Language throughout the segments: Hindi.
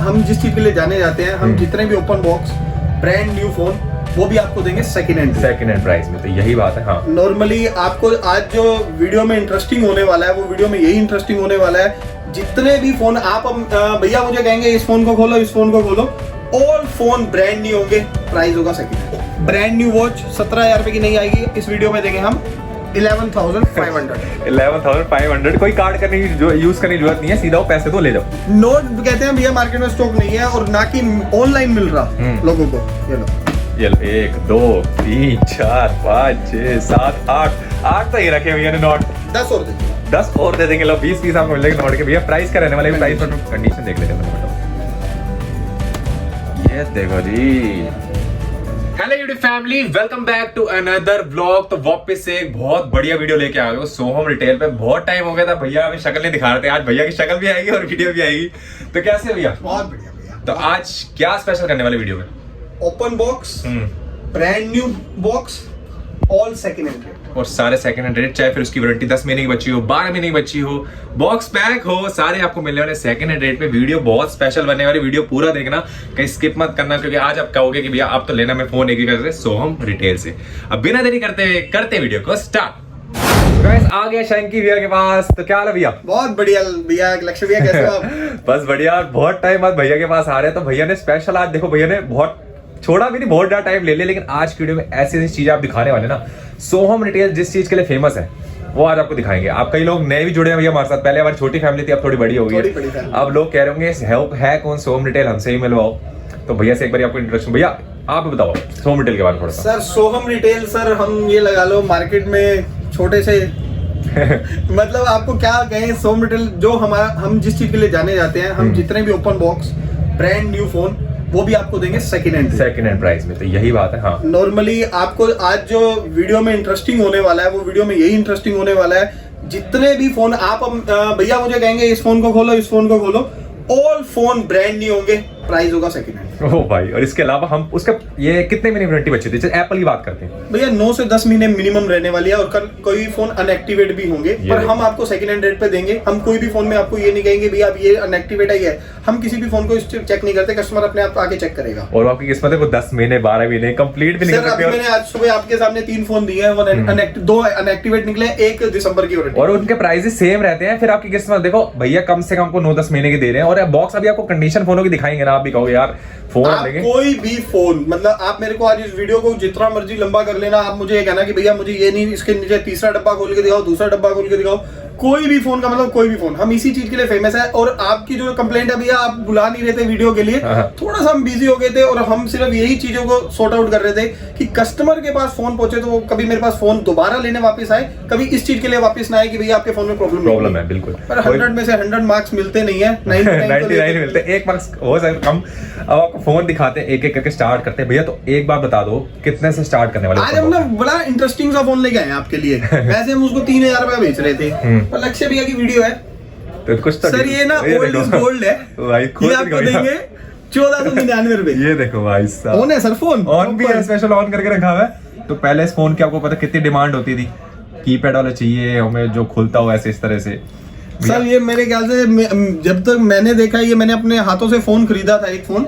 हम जिस चीज के लिए जाने जाते हैं, हम जितने भी open box brand new phone वो भी आपको देंगे सेकंड हैंड प्राइस में। तो यही बात है। हाँ, नॉर्मली आपको आज जो वीडियो में इंटरेस्टिंग होने वाला है वो वीडियो में यही इंटरेस्टिंग होने वाला है। जितने भी फोन आप भैया मुझे कहेंगे इस फोन को खोलो, इस फोन को खोलो, ऑल फोन ब्रांड न्यू होंगे, प्राइस होगा second hand. Brand new watch 17,000 रुपए की नहीं आएगी, इस वीडियो में देंगे हम 11,500। 11,500। कोई कार्ड करने की यूज करने की जरूरत नहीं है, सीधा वो पैसे तो ले जाओ। नोट कहते हैं भैया मार्केट में स्टॉक नहीं है और ना कि ऑनलाइन मिल रहा लोगों को। ये लो 1 2 3 4 5 6 7 8 तो ये रखे भैया ने नोट। 10 और दे 10 और दे देंगे। लो 20 आपको मिलेगा नोट के। भैया प्राइस क्या रहने वाले, प्राइस और कंडीशन देख लेते हैं। ये देखो जी। Hello YouTube family, welcome back to another vlog. तो वापस से एक बहुत बढ़िया वीडियो लेके आ गए हो सोहम रिटेल पे। बहुत टाइम हो गया था, भैया हमें शक्ल नहीं दिखा रहे थे। आज भैया की शक्ल भी आएगी और वीडियो भी आएगी। तो कैसे है भैया? बहुत बढ़िया भैया। तो आज क्या स्पेशल करने वाले वीडियो में? Open box, brand new box, all second hand rate और सारे सेकंड हैंड रेट, चाहे फिर उसकी वारंटी 10 महीने की बची हो, 12 महीने की बची हो, बॉक्स पैक हो, सारे आपको मिलने वाले सेकंड हैंड रेट पे। वीडियो बहुत स्पेशल बनने वाली, वीडियो पूरा देखना, कहीं स्किप मत करना, क्योंकि आज आप कहोगे कि भैया आप तो लेना मैं फोन एक ही करते सोहम रिटेल से। अब बिना देरी करते वीडियो को स्टार्ट। गाइस आ गया शैंकी भैया के पास। तो क्या हाल है भैया? बहुत बढ़िया भैया। लक्ष्य भैया कैसे हो आप? बस बढ़िया। बहुत टाइम बाद भैया के पास आ रहे हैं। तो भैया ने स्पेशल आज देखो, भैया ने बहुत छोड़ा भी नहीं, बहुत ज्यादा टाइम ले लिया, लेकिन आज की वीडियो में ऐसी ऐसी चीजें आप दिखाने वाले ना। सोहम रिटेल जिस चीज के लिए फेमस है वो आज आपको दिखाएंगे। आप कई लोग नए भी जुड़े हैं भैया हमारे साथ। पहले हमारी छोटी फैमिली थी, अब थोड़ी बड़ी हो गई है। अब लोग कह रहे होंगे है कौन सोहम रिटेल, हमसे ही मिलवाओ। तो भैया से एक बार आपको इंट्रोडक्शन, भैया आप बताओ सोहम रिटेल के बारे में थोड़ा सा। सर सोहम रिटेल, सर हम ये लगा लो मार्केट में छोटे से मतलब आपको क्या कहें, सोहम रिटेल जो हम जिस चीज के लिए जाने जाते हैं, हम जितने भी open box brand new phone वो भी आपको देंगे सेकंड हैंड प्राइस में। तो यही बात है। हाँ, नॉर्मली आपको आज जो वीडियो में इंटरेस्टिंग होने वाला है वो वीडियो में यही इंटरेस्टिंग होने वाला है। जितने भी फोन आप भैया मुझे कहेंगे इस फोन को खोलो, इस फोन को खोलो, ऑल फोन ब्रांड न्यू होंगे, प्राइस होगा सेकंड हैंड। ओ भाई, और इसके अलावा हम उसका ये कितने महीने वारंटी बची थी? जैसे एप्पल की बात करते हैं भैया 9 से 10 महीने मिनिमम रहने वाली है, और कल कोई फोन अनएक्टिवेट भी होंगे, पर हम आपको सेकंड हैंड रेट पे देंगे। हम कोई भी फोन में आपको ये नहीं कहेंगे भैया आप ये अनएक्टिवेट है। हम किसी भी फोन को चेक नहीं करते, कस्टमर अपने आप आके चेक करेगा। और आपकी किस्मत है वो 10 महीने 12 महीने कंप्लीट भी नहीं कर सकते। मैंने आज सुबह आपके सामने 3 फोन दिए हैं, 2 अनएक्टिवेट निकले, 1 दिसंबर की वारंटी, और उनके प्राइसेस सेम रहते हैं। फिर आपकी किस्मत देखो भैया, कम से कम को 9-10 महीने की दे रहे हैं। और बॉक्स अभी आपको कंडीशन फोनों की दिखाएंगे ना, आप भी कहोगे यार फोन लेंगे। कोई भी फोन, मतलब आप मेरे को आज इस वीडियो को जितना मर्जी लंबा कर लेना, आप मुझे ये कहना कि भैया मुझे ये नहीं, इसके नीचे तीसरा डब्बा खोल के दिखाओ, दूसरा डब्बा खोल के दिखाओ, कोई भी फोन का मतलब कोई भी फोन, हम इसी चीज के लिए फेमस है। और आपकी जो कंप्लेंट है भैया, आप बुला नहीं रहे थे वीडियो के लिए, थोड़ा सा हम बिजी हो गए थे, और हम सिर्फ यही चीजों को सॉर्ट आउट कर रहे थे कि कस्टमर के पास फोन पहुंचे तो वो कभी मेरे पास फोन दोबारा लेने वापस आए, कभी इस चीज के लिए वापस ना आए कि भैया आपके फोन में प्रॉब्लम है। बिल्कुल, पर 100 में से 100 मार्क्स मिलते नहीं है, 99 मिलते, 1 मार्क्स हो सकता कम। अब आपको फोन दिखाते हैं, एक एक करके स्टार्ट करते हैं। भैया तो एक बार बता दो कितने से स्टार्ट करने वाले? आज हम ना बड़ा इंटरेस्टिंग सा फोन लेके आए हैं आपके लिए। वैसे हम उसको 3,000 रुपया बेच रहे थे, पर लक्ष्य भैया की वीडियो है तो कुछ तो सर ये ना ओल्ड इज गोल्ड है भाई। ये आपको देंगे 1499 रुपए। ये देखो भाई साहब, ऑन है सर, फोन ऑन भी है, स्पेशल ऑन करके रखा हुआ है। तो पहले इस फोन की आपको पता कितनी डिमांड होती थी, कीपैड वाला चाहिए हमें जो खुलता हो ऐसे इस तरह से। सर ये मेरे ख्याल से जब तक मैंने देखा, ये मैंने अपने हाथों से फोन खरीदा था एक फोन,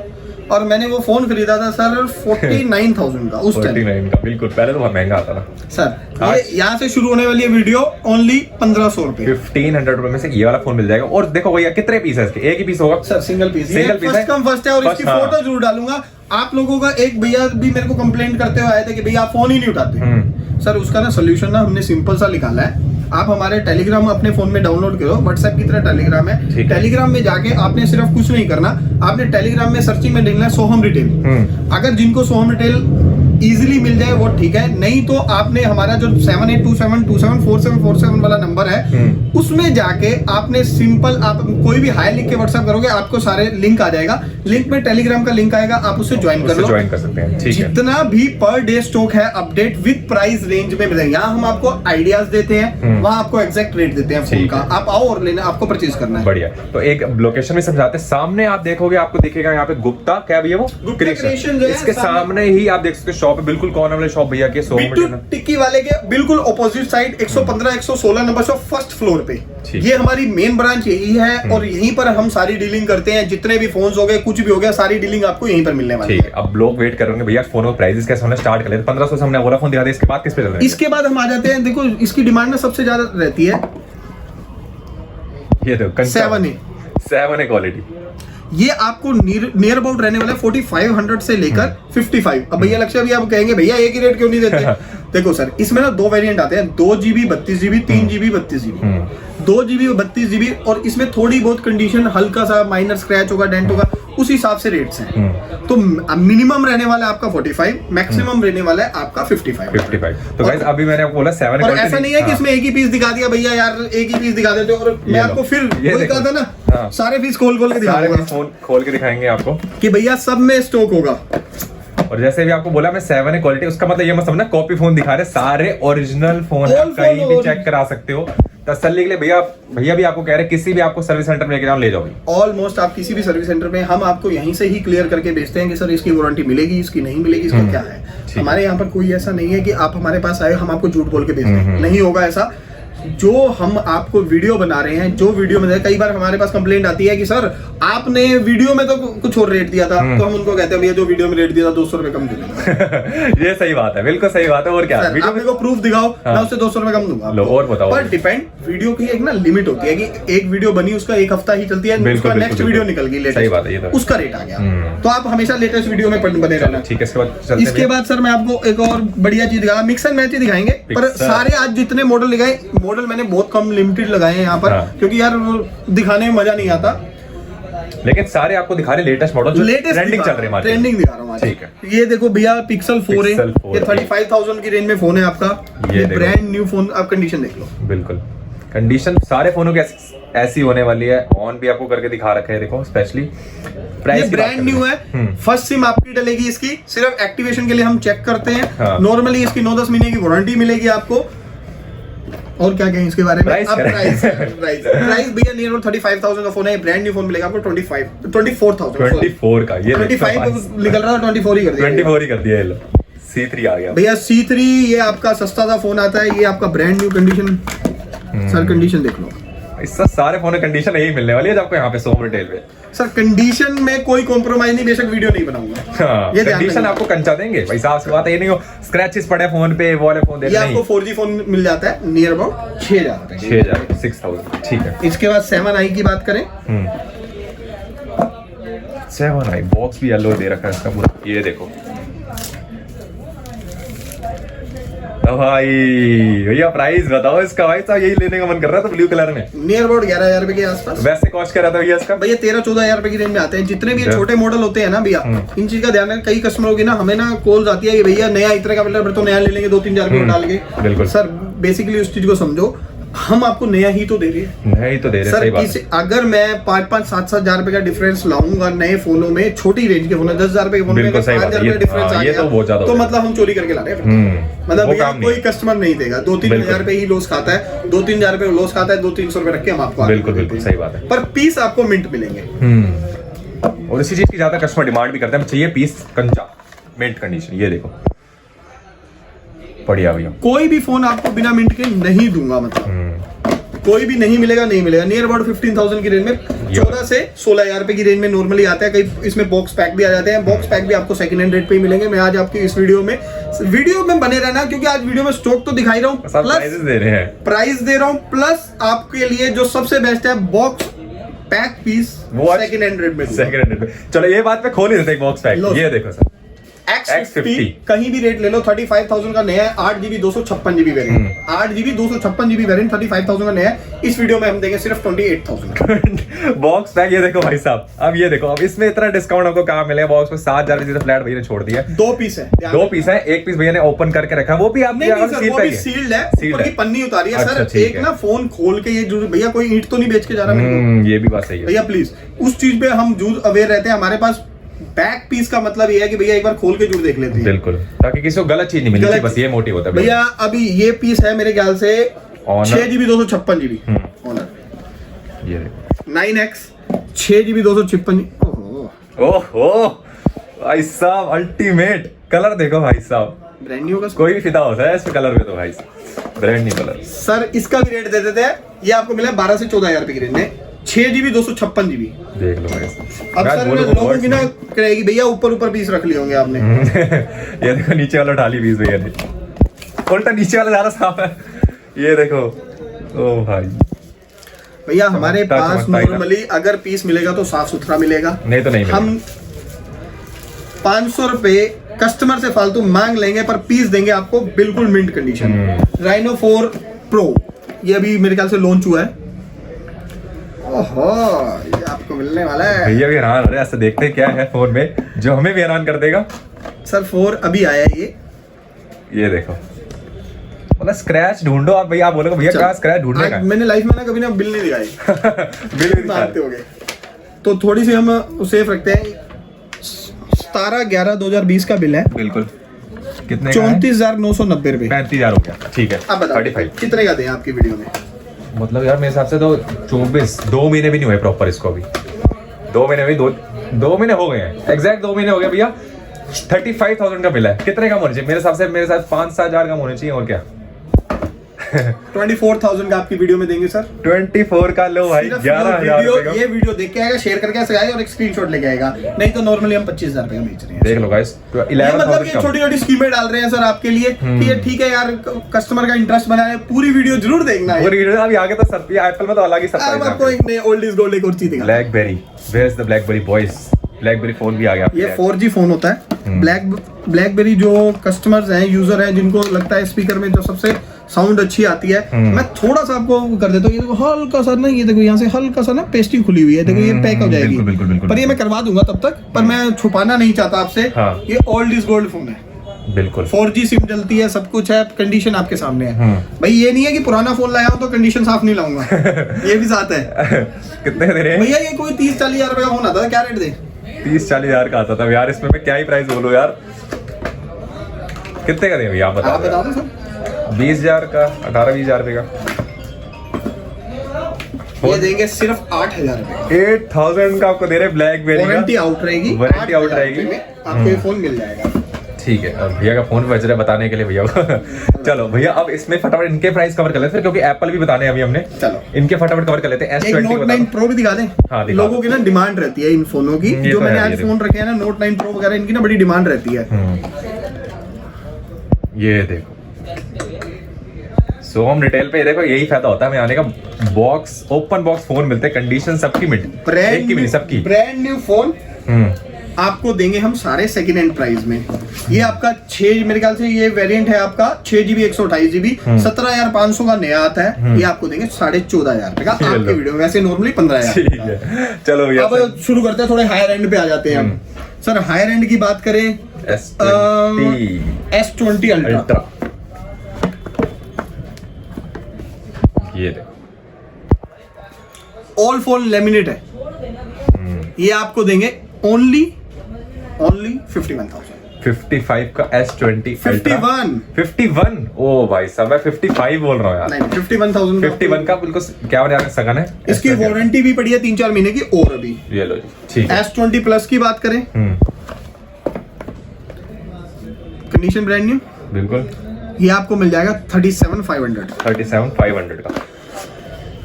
और मैंने वो फोन खरीदा था सर 49,000 का उस टाइम। 49 का, बिल्कुल पहले तो बहुत महंगा आता था सर। ये यहाँ से शुरू होने वाली है वीडियो, ओनली 1500 रुपए, 1500 रुपए में से ये वाला फोन मिल जाएगा। और देखो भैया कितने पीस है इसके? एक ही पीस होगा sir, single piece first come first है। और इसकी फोटो जरूर डालूंगा। आप लोगों का एक भैया भी मेरे को कंप्लेंट करते हुए आए थे कि भैया आप फोन ही नहीं उठाते। सर उसका ना सोल्यूशन ना हमने सिंपल सा निकाला है। आप हमारे टेलीग्राम अपने फोन में डाउनलोड करो, व्हाट्सएप की तरह टेलीग्राम है। टेलीग्राम में जाके आपने सिर्फ कुछ नहीं करना, आपने टेलीग्राम में सर्चिंग में लिखना है सोहम रिटेल। अगर जिनको सोहम रिटेल इजीली मिल जाए वो ठीक है, नहीं तो आपने हमारा जो 7827274747 वाला नंबर है उसमें जाके आपने सिंपल आप कोई भी हाई लिख के व्हाट्सएप करोगे, आपको सारे लिंक आ जाएगा। लिंक में टेलीग्राम का लिंक आएगा, आप उससे ज्वाइन कर लो, ज्वाइन कर सकते हैं। जितना भी पर डे स्टॉक है अपडेट विद प्राइस रेंज में मिलेगा। यहाँ हम आपको आइडियाज देते हैं, वहाँ आपको एग्जैक्ट रेट देते हैं फोन का। आप आओ और लेना, आपको परचेज करना है। बढ़िया। तो एक लोकेशन में समझाते, सामने आप देखोगे, आपको दिखेगा यहाँ पे गुप्ता, क्या भैया वो क्रिएशन, इसके सामने ही आप देख सकते हो शॉप है बिल्कुल कॉर्नर वाले शॉप भैया के सोहम बिट्टू मटेरियल। टिक्की वाले के बिल्कुल opposite side 115 116 number shop first floor पे। ठीक। ये हमारी मेन ब्रांच यही है और यहीं पर हम सारी डीलिंग करते हैं। जितने भी फोन्स हो गए कुछ भी हो गया सारी डीलिंग आपको यहीं पर मिलने वाली ठीक है। है, अब लोग वेट कर रहे होंगे भैया फोन और प्राइसेस कैसे होने स्टार्ट कर लेते 1500 से हमने वोला फोन दिखा दिया, इसके बाद किस पे चल रहे हैं? इसके बाद हम आ जाते हैं, देखो इसकी डिमांड ना सबसे ज्यादा रहती है ये देखो 7A क्वालिटी। ये आपको नियर अबाउट रहने वाला है 4500 से लेकर 55। अब भैया लक्ष्य भी आप कहेंगे भैया एक ही रेट क्यों नहीं देते? देखो सर इसमें ना 2 वेरिएंट आते हैं, 2GB 32GB 3GB 32GB। 2GB 32GB और इसमें थोड़ी बहुत कंडीशन हल्का सा माइनर स्क्रैच होगा, डेंट होगा, उस हिसाब से रेट्स हैं। तो मिनिमम रहने वाला है आपका 45, मैक्सिमम रहने वाला है आपका 55। तो गाइस अभी मैंने आपको बोला 7A और ऐसा नहीं है कि इसमें एक ही पीस दिखा दिया भैया यार एक ही पीस दिखा देते हो और मैं आपको फिर वही कहा था ना सारे पीस खोल के दिखाऊंगा, फोन खोल के दिखाएंगे आपको कि भैया सब में स्टॉक होगा। और जैसे भी आपको बोला मैं 7A क्वालिटी, उसका मतलब ये मत समझना कॉपी फोन दिखा रहे, सारे ओरिजिनल फोन है, All कहीं phone भी चेक करा सकते हो तसल्ली के लिए। भैया भी आपको कह रहे हैं किसी भी आपको सर्विस सेंटर में लेके जाओ ले जाओ। ऑलमोस्ट आप किसी भी सर्विस सेंटर में हम आपको यहीं से ही क्लियर करके बेचते हैं कि सर इसकी वारंटी मिलेगी, इसकी नहीं मिलेगी, इसका क्या है। हमारे यहाँ पर कोई ऐसा नहीं है कि आप हमारे पास आए हम आपको झूठ बोल के बेच दें, नहीं होगा ऐसा। जो हम आपको वीडियो बना रहे हैं, जो वीडियो में कई बार हमारे पास कंप्लेंट आती है कि सर आपने वीडियो में तो कुछ और रेट दिया था, तो हम उनको कहते हैं भैया जो वीडियो में रेट दिया था 200 रुपए कम दूंगा। ये सही बात है, बिल्कुल सही बात है। और क्या वीडियो में को प्रूफ दिखाओ, मैं उससे 200 रुपए कम दूंगा। लो और बताओ। पर डिपेंड वीडियो की एक ना लिमिट होती है कि एक वीडियो बनी उसका एक हफ्ता ही चलती है, उसका नेक्स्ट वीडियो निकल गई सही बात है, ये लेटेस्ट, उसका रेट आ गया। तो आप हमेशा लेटेस्ट वीडियो में बने रहना। ठीक है, इसके बाद सर मैं आपको एक और बढ़िया चीज दिखा, मिक्स एंड मैच ही दिखाएंगे। पर सारे आज जितने मॉडल दिखाए, मॉडल मैंने बहुत कम लिमिटेड लगाए हैं यहाँ पर, क्योंकि यार दिखाने में मजा नहीं आता, लेकिन सारे आपको दिखा रहे लेटेस्ट मॉडल जो ट्रेंडिंग चल रहे हैं, ट्रेंडिंग दिखा रहा हूँ। ठीक है, ये देखो भैया पिक्सल 4 है, ये 35,000 की रेंज में फोन है आपका। ये ब्रांड न्यू फोन, आप कंडीशन देख लो। बिल्कुल कंडीशन सारे फोनों की ऐसी होने वाली है। ऑन भी आपको करके दिखा रखा है, देखो स्पेशली प्राइस ये ब्रांड न्यू है। फर्स्ट सिम आपकी डलेगी इसकी, सिर्फ एक्टिवेशन के लिए हम चेक करते हैं। नॉर्मली इसकी 9-10 महीने की वारंटी मिलेगी आपको। और क्या कहें इसके बारे में? प्राइस भैया नियर अबाउट 35,000 का फोन है, ब्रांड न्यू फोन मिलेगा आपको 24,000 का। ये 25 निकल रहा है, 24 ही कर दिया, 24 ही कर दिया। ये लो C3 आ गया भैया। C3 ये आपका सस्ता सा फोन आता है, ये आपका brand new condition. Sir condition देख लो, इसका सारे फोन कंडीशन यही मिलने वाली है आपको यहाँ पे सोहम रिटेल पे। सर कंडीशन में कोई कॉम्प्रोमाइज नहीं, बेशक वीडियो नहीं बनाऊंगा। ये कंडीशन आपको कंचा देंगे भाई साहब से बात है, ये नहीं हो स्क्रैचेस पड़े फोन पे, वो वाले फोन ये आपको 4G फोन मिल जाता है नियर अबाउट 6,000। ठीक है। इसके बाद 7i की बात करें, 7i बॉक्स भी येलो दे रखा है इसका पूरा, ये देखो भाई। भैया प्राइस बताओ इसका, भाई साहब यही लेने का मन कर रहा था ब्लू कलर में। नियर अबाउट 11,000 रुपए के आसपास। वैसे कॉस्ट कर रहा था भैया इसका? भैया 13-14,000 रुपए की रेंज में आते हैं। जितने भी छोटे मॉडल होते हैं ना भैया, इन चीज का ध्यान है। कई कस्टमरों की ना हमें ना कॉल आती है कि भैया नया इतने का मिल रहा है तो नया ले लेंगे 2-3,000 रुपए डाल के। बिल्कुल सर बेसिकली उस चीज को समझो, हम आपको नया ही तो दे रहे हैं। नहीं तो दे रहे, सही बात है। अगर मैं 5-5, 7-7,000 रुपए का डिफरेंस लाऊंगा नए फोनों में, छोटी रेंज के फोन 10,000 रुपए के फोन में 5,000 रुपए डिफरेंस आ गया तो मतलब हम चोरी करके ला रहे हैं। मतलब भैया कोई कस्टमर नहीं देगा, 2-3,000 रुपए ही लॉस खाता है, 2-3,000 रुपए लॉस खाता है, 200-300 रुपए रख के हम आपको बिल्कुल सही बात है। पर पीस आपको मिंट मिलेंगे। और इसी चीज की ज्यादा कस्टमर डिमांड भी करते हैं, चाहिए पीस कंचा मिंट कंडीशन। ये देखो बढ़िया भैया, कोई भी फोन आपको बिना मिंट के नहीं दूंगा, मतलब कोई भी नहीं मिलेगा। नियर अबाउट 15,000 की रेंज में, 14 से 16,000 रुपए की रेंज में नॉर्मली आता है। कई इसमें बॉक्स पैक भी आ जाते हैं, बॉक्स पैक भी आपको सेकंड हैंड रेट पे ही मिलेंगे। मैं आज आपकी इस वीडियो में बने रहना, क्योंकि आज वीडियो में स्टॉक तो दिखाई रहा हूँ, प्लस प्राइस दे रहा हूँ, प्लस आपके लिए जो सबसे बेस्ट है box pack piece second hand rate में। चलो ये बात पे खोल ही देते हैं बॉक्स पैक। ये देखो सर X50 कहीं भी रेट ले लो, 35,000 का नया है, 8GB 256GB variant, 8GB 256GB variant 35,000 का नया है। इस वीडियो में हम देंगे सिर्फ 28,000 बॉक्स पैक। ये देखो भाई साहब, अब ये देखो, अब इसमें इतना डिस्काउंट आपको कहाँ मिलेगा? बॉक्स में 7,000 रुपए फ्लैट भैया ने छोड़ दिया। 2 पीस है, 2 पीस है, एक पीस भैया ने ओपन करके रखा, वो भी आपने सील्ड है, ऊपर की पन्नी उतारी है। सर एक ना फोन खोल के, ये भैया कोई ईंट तो नहीं बेच के जा रहा। ये भी बात सही है भैया, प्लीज उस चीज पे हम जरूर अवेयर रहते हैं। हमारे पास बैक पीस का मतलब ये है कि भैया एक बार खोल के जरूर देख लेते हैं, बिल्कुल, ताकि किसी को गलत चीज नहीं मिले, बस ये मोटिव होता है भैया। अभी ये पीस है मेरे ख्याल से 6GB 256GB ऑनर, ये 9X 6GB 256। ओहो भाई साहब अल्टीमेट कलर देखो भाई साहब, ब्रांड न्यू का कोई भी फिदा होता है इस कलर पे तो भाई साहब, ब्रांड न्यू कलर। सर इसका भी रेट दे देते हैं, ये आपको मिला 12 से 14 हजार रुपए की रेंज में, 6GB 256GB। देख लो भाई साहब। अब सर लोगों की ना करेगी भैया ऊपर पीस रख लिए होंगे आपने। ये देखो नीचे वाला उठा ली पीस भैया ने, उल्टा नीचे वाला ज्यादा साफ है। ये देखो, ओ भाई भैया हमारे पास नॉर्मली अगर पीस मिलेगा तो साफ सुथरा मिलेगा, नहीं तो नहीं मिलेगा। हम 500 रुपए कस्टमर से फालतू मांग लेंगे पर पीस देंगे आपको बिल्कुल मिंट कंडीशन। राइनो 4 प्रो ये अभी मेरे ख्याल से लॉन्च हुआ है। ओहो, ये आपको मिलने वाला है। भैया भी हैरान हो रहे हैं, ऐसे देखते हैं क्या है फोन में जो हमें भी हैरान कर देगा। सर 4 अभी आया है ये देखो, मतलब स्क्रैच ढूंढो आप भैया, आप बोलोगे भैया क्या स्क्रैच ढूंढने का है? मैंने लाइफ में ना कभी ना बिल नहीं दिखाई। बिल भी मानते होगे तो थोड़ी सी हम सेफ रखते हैं। 17/11/2020 का बिल है, बिल्कुल। कितने 34,990 रुपए, 35,000 हो गया, ठीक है। अब बताओ 35 कितने का दें आपकी वीडियो में? मतलब यार मेरे हिसाब से तो 24, 2 महीने भी नहीं हुए प्रॉपर इसको अभी। 2 महीने भी, 2 महीने हो गए हैं, एग्जैक्ट 2 महीने हो गए भैया। 35,000 का बिल है, कितने कम होने चाहिए मेरे हिसाब से? मेरे साथ 5-7 हजार कम होने चाहिए, और क्या। 24,000 का आपकी वीडियो में देंगे सर। 24 का लो भाई, 11,000। ये वीडियो देख के आएगा, शेयर करके ऐसे आएगा और एक स्क्रीनशॉट लेके आएगा, नहीं तो नॉर्मली हम 25,000 रुपए बेच रहे हैं। देख लो गाइस, ये मतलब ये छोटी छोटी स्कीमें डाल रहे हैं सर आपके लिए कि ये ठीक है यार, कस्टमर का इंटरेस्ट बना है। पूरी वीडियो जरूर देखना है। पूरी वीडियो अभी आगे तो सर एप्पल में तो अलग ही सरप्राइज है। आपको एक ओल्ड इज गोल्ड एक और चीज दिखा। BlackBerry, where is the BlackBerry boys? BlackBerry phone भी आ गया। ये 4G फोन होता है। ब्लैकबेरी जो कस्टमर्स हैं, यूजर हैं, जिनको लगता है स्पीकर में जो सबसे साउंड अच्छी आती है, मैं थोड़ा सा आपको कर देता हूँ। ये देखो हल्का सा ना, ये देखो यहाँ से हल्का सा ना पेस्टिंग खुली हुई है, देखो ये पैक हो जाएगी। बिल्कुल, बिल्कुल, पर ये मैं करवा दूंगा तब तक, पर मैं छुपाना नहीं चाहता आपसे। हाँ। ये ओल्ड इज गोल्ड फोन है, बिल्कुल 4G सिम चलती है, सब कुछ है, कंडीशन आपके सामने है। भाई ये नहीं है कि पुराना फोन लाया हूं तो कंडीशन साफ नहीं लाऊंगा। ये भी साथ है। कितने दे रहे हैं भैया? ये कोई 30-40 हजार रुपए का फोन आता था, क्या रेट दे? 30-40 हजार का आता था यार, इसमें मैं क्या ही प्राइस बोलूं यार। कितने का दे भैया आप बता बताओ? दो सर। 20,000 का, 18-20 हजार रुपए का ये देंगे सिर्फ 8,000 रुपए। 8,000 का आपको दे रहे ब्लैकबेरी का। वारंटी आउट रहेगी, वारंटी आउट रहेगी, आपको ये फोन मिल जाएगा। ठीक है। और भैया का फोन बज रहा है बताने के लिए भैया को। चलो भैया अब इसमें फटाफट इनके प्राइस कवर कर लेते हैं, क्योंकि एप्पल भी बताने अभी हमने। चलो इनके फटाफट कवर कर लेते हैं। एक Note 9 Pro भी दिखा दें। हाँ, दिखा लोगों की ना डिमांड रहती है इन फोनों की, ये जो तो मैंने है, आज फोन रखे हैं ना Note 9 Pro वगैरह, इनकी ना बड़ी डिमांड रहती है। ये देखो सोम रिटेल पे, देखो यही फायदा होता है हमें आने का। बॉक्स, ओपन बॉक्स फोन मिलते हैं, कंडीशन सबकी मिट, एक की भी नहीं, सबकी। ब्रांड न्यू फोन आपको देंगे हम सारे सेकंड हैंड प्राइस में। ये आपका 6, मेरे ख्याल से ये वेरिएंट है आपका 6GB 128GB, 17,500 का नया आता है। ये आपको देंगे 14,500 रुपए का आपके वीडियो में, वैसे नॉर्मली 15,000। चलो भैया अब शुरू करते हैं, थोड़े हायर एंड पे आ जाते हैं हम। सर हायर एंड की बात करें, S20 अल्ट्रा। ये देखो ऑल फोन लेमिनेट है। ये आपको देंगे ओनली 51,000। 55 का S20 51 ओ भाई साहब, मैं 55 बोल रहा हूँ यार। नहीं, 51,000 51 का बिल्कुल क्या बना सकन है। इसकी वारंटी भी पड़ी है 3-4 महीने की और अभी। ये लो जी, ठीक है। S20 प्लस की बात करें, कंडीशन ब्रांड न्यू, बिल्कुल। ये आपको मिल जाएगा 37,500 का।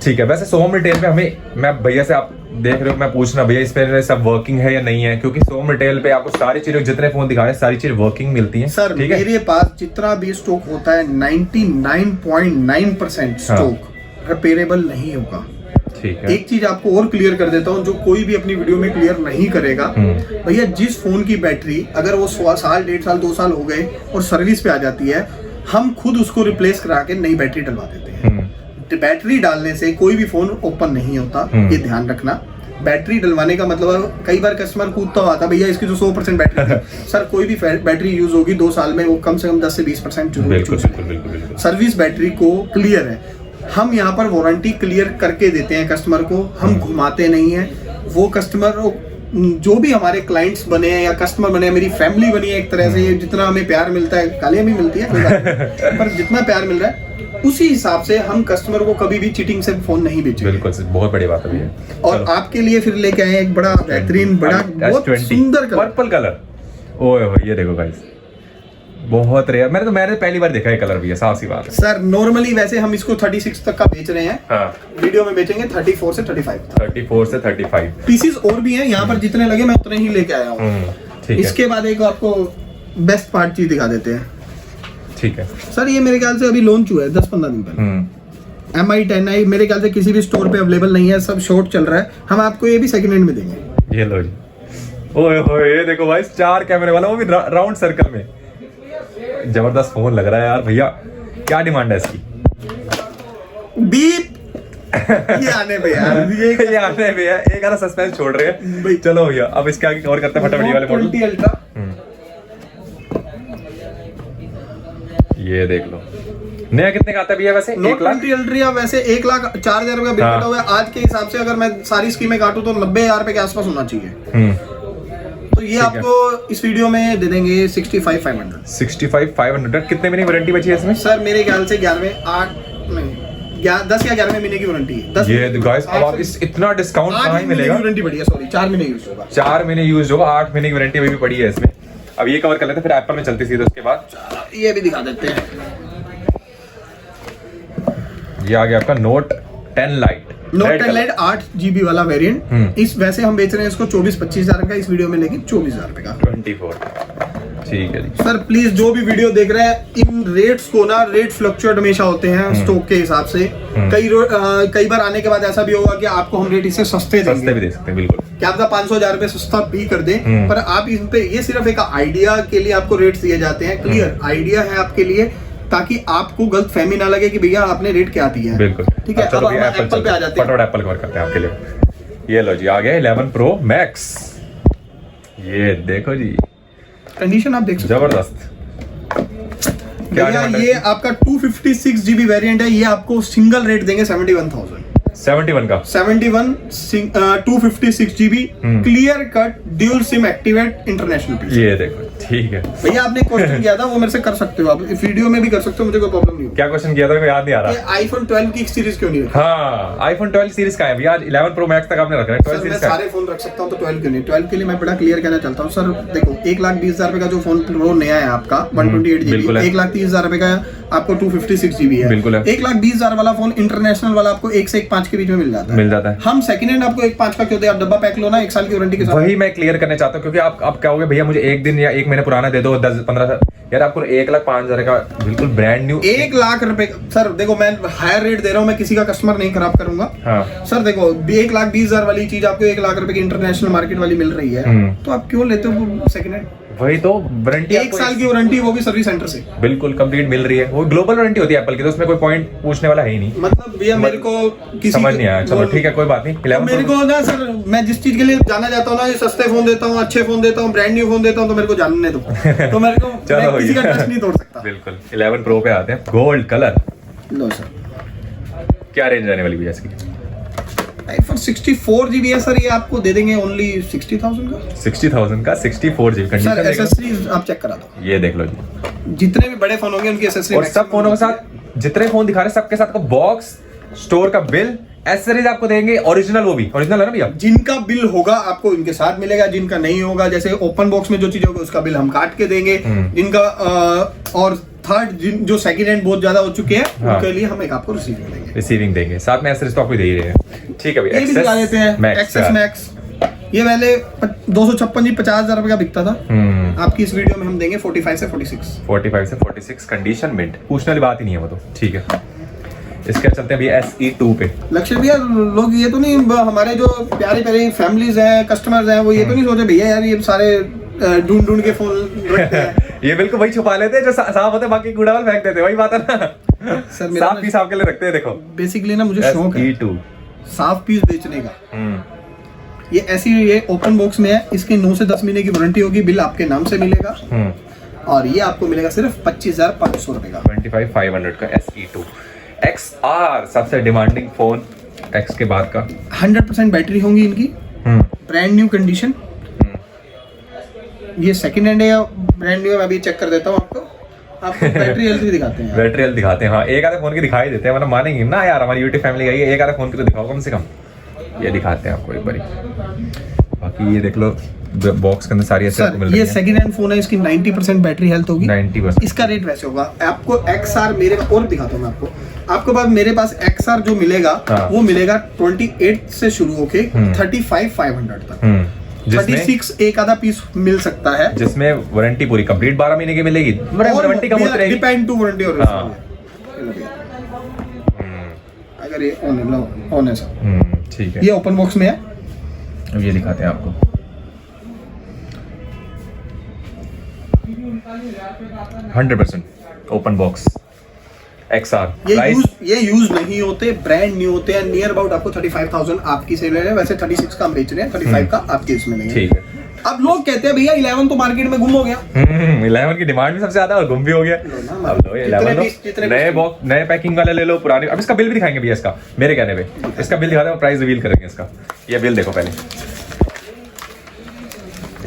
ठीक है। वैसे सोम रिटेल पे हमें, मैं भैया से, आप देख रहे हो, मैं पूछना भैया इस पे सब वर्किंग है या नहीं है, क्योंकि सोम रिटेल पे आपको सारी चीजें, जितने फोन दिखा रहे हैं सारी चीज वर्किंग मिलती है। सर मेरे पास जितना भी स्टॉक होता है 99.9% स्टॉक रिपेयरेबल नहीं होगा। ठीक है। एक चीज आपको और क्लियर कर देता हूँ, जो कोई भी अपनी वीडियो में क्लियर नहीं करेगा। भैया जिस फोन की बैटरी अगर वो 1.5 साल 1.5 साल 2 साल हो गए और सर्विस पे आ जाती है, हम खुद उसको रिप्लेस करा के नई बैटरी डलवा देते हैं। बैटरी डालने से कोई भी फोन ओपन नहीं होता, ये ध्यान रखना। बैटरी डलवाने का मतलब, कई बार कस्टमर कूदता हुआ था, भैया इसकी जो 100% बैटरी थी। सर कोई भी बैटरी यूज होगी 2 साल में, वो कम से कम 10 से 20% जरूर। सर्विस बैटरी को क्लियर है, हम यहाँ पर वारंटी क्लियर करके देते हैं कस्टमर को, हम घुमाते नहीं है। वो कस्टमर जो भी हमारे क्लाइंट्स बने हैं या कस्टमर बने हैं, मेरी फैमिली बनी है एक तरह से। जितना हमें प्यार मिलता है, गालियां भी मिलती है पर जितना प्यार मिल रहा है उसी हिसाब से हम कस्टमर को कभी भी चीटिंग से फोन नहीं बेचेंगे। बिल्कुल, बहुत बड़ी बात है भैया। और आपके लिए फिर लेके आए एक बड़ा बेहतरीन, बड़ा बहुत सुंदर कलर, पर्पल कलर। ओए ये देखो गाइस, बहुत रेयर, मैंने पहली बार देखा है कलर भी है, साफ सी बात है। सर नॉर्मली वैसे हम इसको 36 तक का बेच रहे हैं, हाँ, वीडियो में बेचेंगे 34 से 35 तक। 34 से 35 पीसीस और भी हैं यहाँ पर, जितने लगे मैं उतने ही लेके आया हूँ। ठीक है, इसके बाद एक आपको बेस्ट पार्ट चीज दिखा देते हैं। ठीक है। सर ये मेरे ख्याल से अभी लॉन्च हुआ है 10-15 दिन पहले। MI 10i मेरे ख्याल से किसी भी स्टोर पे अवेलेबल नहीं है, सब शॉर्ट चल रहा है। हम आपको ये भी सेकंड हैंड में देंगे। ये लो जी, ओए होए, ये देखो भाई 4 कैमरे वाला, वो भी राउंड सर्कल में। जबरदस्त फोन लग रहा है यार भैया। क्या डिमांड है इसकी? बीप ये आने पे यार, ये आने पे है, एक आधा सस्पेंस छोड़ रहे हैं भाई। चलो भैया अब इसके आगे कवर करते हैं फटाफट ये वाले मॉडल। 20 अल्ट्रा ये देख लो, नया कितने का आता है भैया वैसे? 1 लाख 20 अल्ट्रा वैसे 1,04,000 रुपया बिल कटा हुआ है। आज के हिसाब से अगर मैं सारी स्कीमें काटूं तो 90,000 रुपए के आसपास होना चाहिए। तो ये आपको इस वीडियो में दे देंगे 65,500। 65,500। कितने महीने वारंटी बची है इसमें? सर मेरे ख्याल से 10 या 11 महीने की वारंटी है। 10 ये गाइस अब आप इस इतना डिस्काउंट कहाँ ही मिलेगा? वारंटी बढ़ी है, सॉरी 4 महीने यूज होगा। 4 महीने यूज होगा, 8 महीने की वारंटी अभी भी पड़ी है इसमें। अब ये कवर कर लेते हैं, फिर एप्पल में चलती सीधे उसके बाद। ये भी दिखा देते हैं। ये आ गया आपका note 10 light. Note 10 light 8GB वाला वेरिएंट। इस वैसे हम बेच रहे हैं इसको 24-25 हजार का, इस वीडियो में लेकिन 24,000 रुपए का। 24। ठीक है जी। सर प्लीज जो भी वीडियो देख रहे हैं, इन रेट्स को ना, रेट फ्लक्चुएट हमेशा होते हैं स्टॉक के हिसाब से। कई बार आने के बाद ऐसा भी होगा कि आपको हम रेट इससे सस्ते भी दे सकते हैं, बिल्कुल। क्या आपका 500,000 रुपए सस्ता भी कर दें, पर आप इस पे ये सिर्फ एक आइडिया के लिए आपको रेट्स दिए जाते हैं। क्लियर आइडिया है आपके लिए, ताकि आपको गलत फहमी ना लगे कि भैया आपने रेट क्या दिया है। बिल्कुल, ठीक है। अब हम एप्पल पे आ जाते हैं। फटाफट एप्पल कवर करते हैं आपके लिए। ये लो जी, आ गया 11 Pro Max। ये देखो जी, कंडीशन आप देख सकते हैं, जबरदस्त। भैया ये आपका 256GB वेरिएंट है। ये आपको सिंगल रेट देंगे 71,000। 71 का 71 256GB clear cut dual SIM activate international piece. ये देखो, ठीक है भैया आपने क्वेश्चन किया था, वो मेरे से कर सकते हो आप, वीडियो में भी कर सकते हो, मुझे कोई प्रॉब्लम नहीं। क्या क्वेश्चन किया था, मेरे को याद नहीं आ रहा। ये आईफोन 12 की सीरीज क्यों नहीं रखी? हाँ, आईफोन 12 सीरीज का है भैया, आज 11 Pro Max तक आपने रखा है। 12 मैं सीरीज का सारे फोन रख सकता हूँ तो 12 क्यों नहीं? 12 के लिए मैं बड़ा क्लियर कहना चाहता हूँ सर। देखो 1,20,000 रुपए का जो फोन प्रो नया है आपका 128GB, 1,30,000 रुपए का आपको 256GB है। बिल्कुल है। 1,20,000 वाला फोन इंटरनेशनल वाला आपको 1 से 1.5 के बीच में मिल जाता है। हम सेकंड हैंड आपको 1.5 का क्यों दे? आप डब्बा पैक लो ना, 1 साल की वारंटी के साथ। वही मैं क्लियर करना चाहता हूँ, क्योंकि आप कहोगे भैया मुझे 1 दिन या 1 महीने पुराना दे दो, 10-15 यार आपको 1,05,000 का बिल्कुल ब्रांड न्यू 1 लाख रुपए। सर देखो मैं हायर रेट दे रहा हूँ, मैं किसी का कस्टमर नहीं खराब करूंगा। हाँ। सर देखो 1,20,000 वाली चीज आपको 1 लाख रुपए की इंटरनेशनल मार्केट वाली मिल रही है, तो आप क्यों लेते हो सेकंड हैंड? वही तो वारंटी 1 साल की वारंटी, वो भी सर्विस सेंटर से बिल्कुल कंप्लीट मिल रही है। वो ग्लोबल वारंटी होती है एप्पल की, तो उसमें कोई पॉइंट पूछने वाला है ही नहीं। मतलब भैया मेरे को किसी समझ नहीं आया। चलो ठीक है, कोई बात नहीं। मेरे को ना सर, मैं जिस चीज के लिए जाना चाहता हूँ ना, सस्ते फोन देता हूँ, अच्छे फोन देता हूँ, ब्रांड न्यू फोन देता हूँ, तो मेरे को जानने दो। तो मेरे को मैं किसी का ट्रस्ट नहीं तोड़ सकता। बिल्कुल। 11 Pro पे आते हैं, गोल्ड कलर। लो सर, क्या रेंज आने वाली भैया इसकी? आईफोन 64GB है सर, ये आपको दे देंगे ओनली 60,000 का। 60,000 का 64GB सर कंडीशन। एक्सेसरीज आप चेक करा दो। ये देख लो जी, जितने भी बड़े फोन होंगे उनकी एक्सेसरीज, और सब फोनों के साथ जितने फोन दिखा रहे हैं सबके साथ बॉक्स, स्टोर का बिल, एसेसरीज आपको देंगे ओरिजिनल। वो भी ओरिजिनल है ना भैया? जिनका बिल होगा आपको इनके साथ मिलेगा, जिनका नहीं होगा जैसे ओपन बॉक्स में जो चीज होगी उसका बिल हम काट के देंगे। जिनका और थर्ड जो सेकंड हैंड बहुत ज्यादा हो चुके हैं, हाँ, उनके लिए हम एक आपको रिसीविंग देंगे, साथ में एसेसरीज तो आपको दे ही रहे हैं। ठीक है भैया, ये भी दिखा देते हैं एक्सेस मैक्स। ये पहले 256 जी 50,000 रुपए का बिकता था, आपकी इस वीडियो में हम देंगे 45 से 46। 45 से 46 कंडीशन मिंट, पूछने वाली बात ही नहीं है वो तो। ठीक है, इसके चलते हैं भैया SE2 पे। लक्ष्य भैया लोग ये तो नहीं, हमारे जो प्यारे प्यारे फैमिलीज हैं, कस्टमर्स हैं, वो ये तो नहीं सोचे भैया यार ये सारे ढूंढ के फोन रखते हैं। ये बिल्कुल वही छुपा लेते हैं जो साफ होते हैं, बाकी कूड़ा वाल फेंक देते हैं, वही बात है ना। सर साफ पीस आपके लिए रखते हैं। देखो बेसिकली ना मुझे शौक है SE2 साफ पीस बेचने का। ये ऐसी ये ओपन बॉक्स में है, इसकी 9 से 10 महीने की वारंटी होगी, बिल आपके नाम से मिलेगा, और ये आपको मिलेगा सिर्फ 25,500 रुपए का। 25,500 का SE2 XR, सबसे डिमांडिंग फोन X के बाद का। 100% बैटरी होंगी इनकी, ब्रांड न्यू कंडीशन। ये सेकंड हैंड है या ब्रांड न्यू है, मैं अभी चेक कर देता हूँ आपको बैटरी हेल्थ भी दिखाते हैं। बैटरी हेल्थ दिखाते हैं, हाँ। एक आधे फोन की दिखाई देते हैं, मतलब मानेंगे ना यार, हमारी यूट्यूब फैमिली का ये एक आधे फोन की तो दिखाओ कम से कम। ये दिखाते हैं आपको एक बारी। बाकी ये देख लो बॉक्स के अंदर सारी ऐसे आपको मिल सर रही ये है। सेकंड हैंड फोन है, इसकी 90% बैटरी हेल्थ होगी। 90%। इसका रेट वैसे होगा आपको XR मेरे और दिखाता हूँ मैं आपको पास मेरे पास XR जो मिलेगा हाँ। वो मिलेगा 28 से शुरू होके 35,500 तक। 36 एक आधा पीस मिल सकता है, जिसमें वारंटी पूरी कंप्लीट 12 महीने की मिलेगी। वारंटी कम होती रहेगी। डिपेंड टू वारंटी और हाँ। अगर ये ऑन है सर, ठीक है। ये ओपन बॉक्स में है। अब ये दिखाते हैं आपको। 100% ओपन बॉक्स XR प्राइस। ये यूज नहीं होते, ब्रांड न्यू होते हैं। नियर अबाउट आपको 35,000 आपकी सेल है, वैसे 36 का हम बेच रहे हैं, 35 का आपके इसमें नहीं है। ठीक है। अब लोग कहते हैं भैया 11 तो मार्केट में गुम हो गया। 11 की डिमांड भी सबसे ज्यादा और गुम भी हो गया। अब लो 11 लो, नए बॉक्स नए पैकिंग वाले ले लो, पुराने। अब इसका बिल भी दिखाएंगे भैया, इसका मेरे कहने पे इसका बिल दिखाते हैं, प्राइस रिवील करेंगे इसका। ये बिल देखो पहले,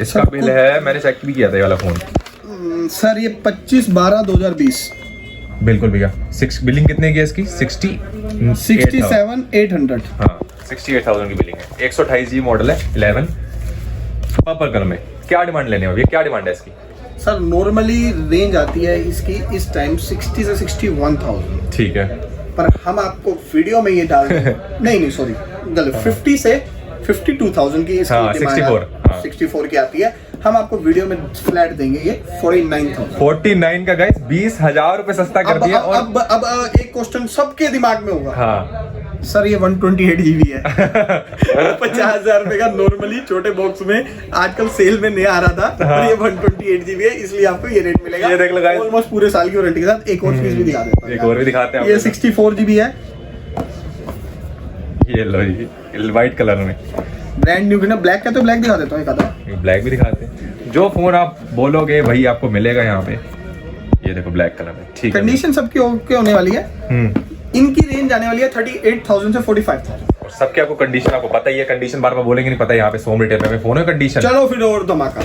इसका बिल है, मैंने चेक भी किया था ये वाला फोन। सर ये 25/12/2020 बिल्कुल भैया। बिलिंग कितने की है इसकी? 67,800। हाँ 68,000 की बिलिंग है। 128 GB मॉडल है, 11 पर्पल कलर में। क्या डिमांड लेने वाली है, क्या डिमांड है इसकी? सर नॉर्मली रेंज आती है इसकी इस टाइम 60 से 61,000, ठीक है। पर हम आपको वीडियो में ये डाल दें नहीं सॉरी गलत, 50 से 52,000 की इसकी हाँ, डिमांड 64, हाँ। 64 की आती है। हम आपको वीडियो में फ्लैट देंगे ये 49,000। 49 का गाइस 20,000 रुपए सस्ता कर दिया। और अब एक क्वेश्चन सबके दिमाग में होगा, हाँ सर ये 128 GB है 50,000 रुपए का नॉर्मली छोटे बॉक्स में आजकल सेल में नहीं आ रहा था, हाँ। और ये 128 GB है, इसलिए आपको ये रेट मिलेगा। ये देख लो guys। ऑलमोस्ट पूरे साल की वारंटी के साथ। एक और पीस भी दिखा देता हूं, एक और भी दिखाते हैं ये आपको। 64 GB है, ये लो जी व्हाइट कलर में ब्रांड न्यू ना। ब्लैक का तो ब्लैक दिखा देता हूँ एक आधा। ब्लैक भी दिखाते हैं। जो फोन आप बोलोगे वही आपको मिलेगा यहाँ पे। ये देखो ब्लैक कलर में, ठीक है। कंडीशन सबकी ओके होने वाली है। हम्म। इनकी रेंज आने वाली है 38,000 से 45,000। और सबके आपको कंडीशन आपको पता ही है, कंडीशन बार बार बोलेंगे नहीं, पता है यहाँ पे सोम रिटेल में फोन है कंडीशन। चलो फिर और धमाका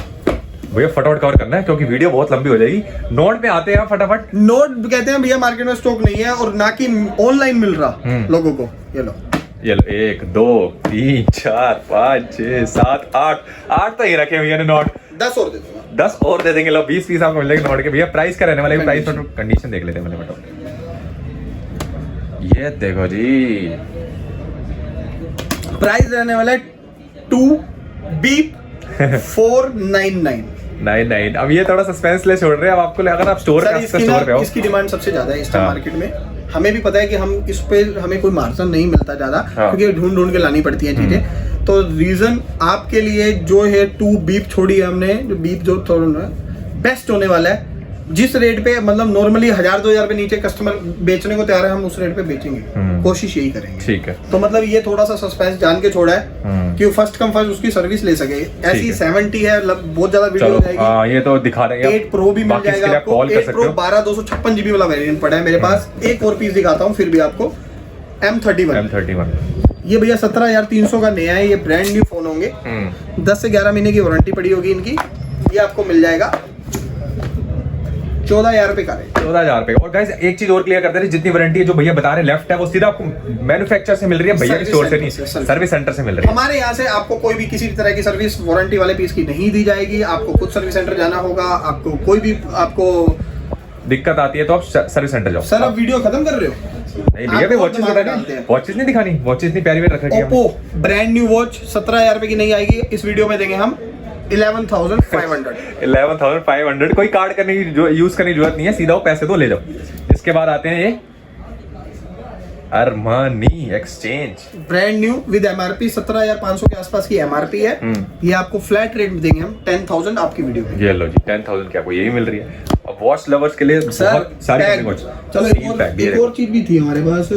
भैया फटाफट कवर करना है क्योंकि वीडियो बहुत लंबी हो जाएगी। नोट पे आते हैं फटाफट। नोट कहते हैं भैया मार्केट में स्टॉक नहीं है और ना कि ऑनलाइन मिल रहा लोगों को। ये लो 1 2 3 4 5 6 7 8 तो ये रखे भैया ने नोट। 10 और दे दूंगा। 10 और दे देंगे। लो 20 पीस आपको मिलेंगे नोट के। भैया प्राइस क्या रहने वाले? प्राइस और कंडीशन देख लेते हैं मैंने फटाफट। ये देखो जी, प्राइस रहने वाला है 2B499। 99। अब ये थोड़ा सस्पेंस ले छोड़ रहे हैं। अब आपको अगर आप स्टोर सर स्टोर पे हो, इसकी डिमांड सबसे ज्यादा है इस टाइम हाँ। मार्केट में। हमें भी पता है कि हम इस पे हमें कोई मार्जिन नहीं मिलता ज्यादा, हाँ। क्योंकि ढूंढ के लानी पड़ती है चीजें। तो रीजन आपके लिए जो है 2 बीप छोड़ी है हमने, जो बीप जो थोड़ा बेस्ट होने वाला है। जिस रेट पे मतलब नॉर्मली 1,000-2,000 पे नीचे कस्टमर बेचने को तैयार है, हम उस रेट पे बेचेंगे, कोशिश यही करेंगे। ठीक है। तो मतलब ये थोड़ा सा सस्पेंस जान के छोड़ा है कि फर्स्ट कम फर्स्ट उसकी सर्विस ले सके। ऐसी 70 है, बहुत ज्यादा वीडियो हो जाएगी। हाँ ये तो दिखा देंगे। 8 प्रो भी मिल जाएगा आपको। कॉल कर 8 सकते प्रो हो। 12/256 GB वाला वेरिएंट पड़ा है मेरे पास। एक और पीस दिखाता हूँ फिर भी आपको। M31 ये भैया 17,300 का नया है। ये ब्रांड न्यू फोन होंगे। 10 से 11 महीने की वारंटी पड़ी होगी इनकी। ये आपको मिल जाएगा 14,000 रुपए का रेट। 14,000 रुपए। और गाइस एक चीज और क्लियर करते हैं, जितनी वारंटी है जो भैया बता रहे लेफ्ट है वो सीधा आपको मैन्युफैक्चरर से मिल रही है, भैया के स्टोर से नहीं, सर्विस सेंटर से मिल रही है। हमारे यहाँ से आपको कोई भी किसी तरह की सर्विस वारंटी वाले पीस की नहीं दी जाएगी। आपको खुद सर्विस सेंटर जाना होगा। आपको कोई भी आपको दिक्कत आती है तो आप सर्विस सेंटर जाओ। सर अब वीडियो खत्म कर रहे हो? नहीं भैया भी वॉचेस बतानी, वॉचेस नहीं दिखानी, वॉचेस नहीं प्यारी रख रखी है। ओप्पो ब्रांड न्यू वॉच 17,000 रुपए की नहीं आएगी। इस वीडियो में देंगे हम 11,500। 11,500। कोई कार्ड करने की जो यूज करने की जरूरत नहीं है, सीधा वो पैसे दो ले जाओ। इसके बाद आते हैं ये Armani exchange brand new with MRP 17,500 के आसपास की एमआरपी है। ये आपको फ्लैट रेट में देंगे हम 10,000 आपकी वीडियो में। ये लो जी 10,000 की आपको यही मिल रही है। और वॉच लवर्स के लिए बहुत सारी वॉच। चलो एक और चीज भी थी हमारे पास,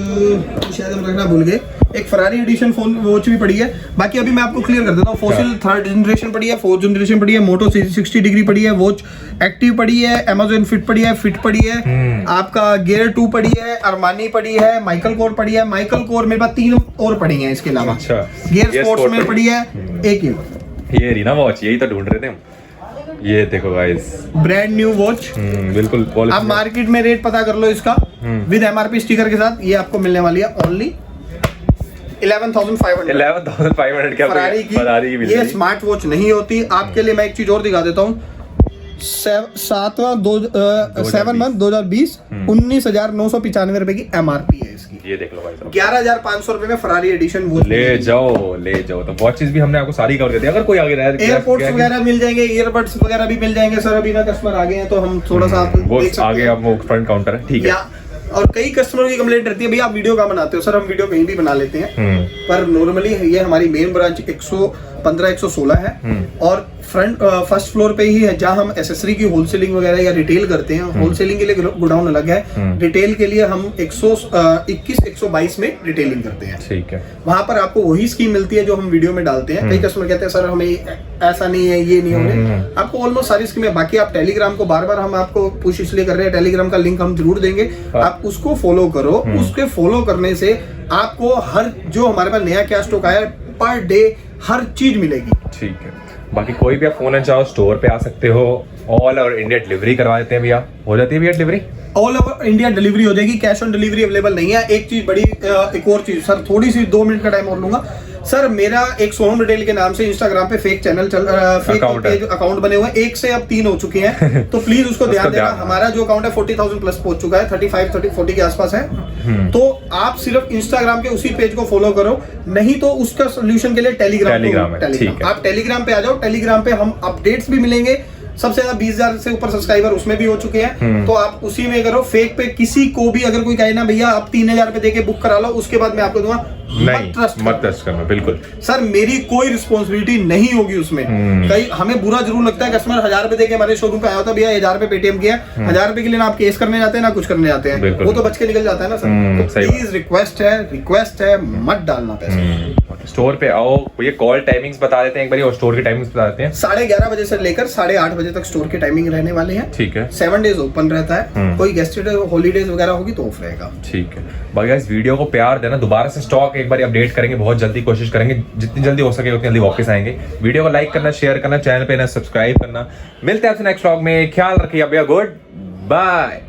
शायद हम रखना भूल गए। एक फरारी एडिशन फोन वॉच भी पड़ी है। बाकी अभी मैं आपको क्लियर कर देता हूँ। फोसिल 3rd जनरेशन पड़ी है, 4th जनरेशन पड़ी है, मोटो 60 डिग्री पड़ी है, वॉच एक्टिव पड़ी है, अमेजोन फिट पड़ी है, फिट पड़ी है, आपका गियर 2 पड़ी है, अरमानी पड़ी है, माइकल कोर पड़ी है। माइकल कोर मेरे पास 3 और पड़ी है इसके अलावा। अच्छा, गियर स्पोर्ट्स में पड़ी है एक। ये रही ना वॉच, यही तो ढूंढ रहे थे हम। ये देखो गाइस ब्रांड न्यू वॉच। बिल्कुल। आप मार्केट में रेट पता कर लो इसका विद एमआरपी स्टिकर के साथ। ये आपको मिलने वाली है ओनली 11,500 11,500 की फरारी की मिल ये रही। स्मार्ट वॉच नहीं होती। आपके लिए मैं एक चीज और दिखा देता हूँ। 7 मंथ 2020 19,995 रुपए की MRP है इसकी। ये देख लो भाई साहब, 11,500 रुपए में फरारी एडिशन वॉच ले जाओ। तो वॉचेस भी हमने आपको सारी कवर कर दी। अगर कोई आगे रहा है एयरपोर्ट्स वगैरह मिल जाएंगे, ईयरबड्स वगैरह भी मिल जाएंगे सर। अभी ना कस्टमर आ गए हैं तो हम थोड़ा सा आप वो देख सकते आगे हैं। आप वो फ्रंट काउंटर है, ठीक है। या और कई कस्टमरों की कंप्लेंट रहती है, भैया आप वीडियो कहाँ बनाते हो? सर हम वीडियो कहीं भी बना लेते हैं, पर नॉर्मली ये हमारी मेन ब्रांच 115-116 है और फ्रंट फर्स्ट फ्लोर पे ही है जहां हम एसेसरी की होलसेलिंग वगैरह या रिटेल करते हैं। होलसेलिंग के लिए गोडाउन अलग है, रिटेल के लिए हम 121-122 में रिटेलिंग करते हैं। ठीक है, वहां पर आपको वही स्कीम मिलती है जो हम वीडियो में डालते हैं। कई कस्टमर कहते हैं सर हमें ऐसा नहीं है, ये नहीं होने, आपको ऑलमोस्ट सारी स्कीम है। बाकी आप टेलीग्राम को बार बार हम आपको पुश इसलिए कर रहे हैं, टेलीग्राम का लिंक हम जरूर देंगे, आप उसको फॉलो करो। उसके फॉलो करने से आपको हर जो हमारे पास नया क्या स्टॉक आया पर डे हर चीज मिलेगी। ठीक है। बाकी कोई भी आप फोन चाहो स्टोर पे आ सकते हो, ऑल ओवर इंडिया डिलीवरी करवा देते हैं भैया, हो जाती है भैया delivery? All over India delivery हो जाएगी, कैश ऑन डिलीवरी अवेलेबल नहीं है। एक चीज बड़ी एक और चीज सर, थोड़ी सी 2 मिनट का टाइम और लूंगा सर। मेरा एक सोहम रिटेल के नाम से इंस्टाग्राम पे फेक चैनल फेक अकाउंट बने हुए हैं, 1 से अब 3 हो चुके हैं, तो प्लीज उसको ध्यान देना। हमारा जो अकाउंट है 40,000 प्लस पहुंच चुका है, 35-40 के आसपास है। तो आप सिर्फ इंस्टाग्राम के उसी पेज को फॉलो करो, नहीं तो उसका सोल्यूशन के लिए टेलीग्राम आप टेलीग्राम पे आ जाओ। टेलीग्राम पे हम अपडेट्स भी मिलेंगे। सबसे ज्यादा 20,000 से ऊपर सब्सक्राइबर उसमें भी हो चुके हैं, तो आप उसी में करो। फेक पे किसी को भी अगर कोई कहे ना भैया आप 3,000 रुपए देके बुक करा लो, उसके बाद मैं आपको दूंगा, मत ट्रस्ट करना। बिल्कुल सर, मेरी कोई रिस्पॉन्सिबिलिटी नहीं होगी उसमें। कई हमें बुरा जरूर लगता है, कस्टमर 1,000 रुपए देके हमारे शोरूम पे आया होता, भैया 1,000 रुपए पेटीएम किया, 1,000 रुपए के लिए ना आप केस करने जाते हैं ना कुछ करने जाते हैं, वो तो बच के निकल जाता है ना सर। तो प्लीज रिक्वेस्ट है मत डालना पैसे। स्टोर पे आओ, ये कॉल टाइमिंग्स बता देते हैं एक बार, और स्टोर की टाइमिंग्स बता देते हैं। 11:30 बजे से लेकर 8:30 बजे तक स्टोर की टाइमिंग रहने वाले हैं। ठीक है, 7 डेज ओपन रहता है। कोई गेस्ट हॉलीडेज वगैरह होगी तो ऑफ रहेगा। ठीक है। बाकी इस वीडियो को प्यार देना, दोबारा से स्टॉक एक बार अपडेट करेंगे, बहुत जल्दी कोशिश करेंगे, जितनी जल्दी हो सके उतनी जल्दी वापस आएंगे। वीडियो को लाइक करना, शेयर करना, चैनल पे ना सब्सक्राइब करना। मिलते हैं आपसे नेक्स्ट व्लॉग में, ख्याल रखिए भैया, गुड बाय।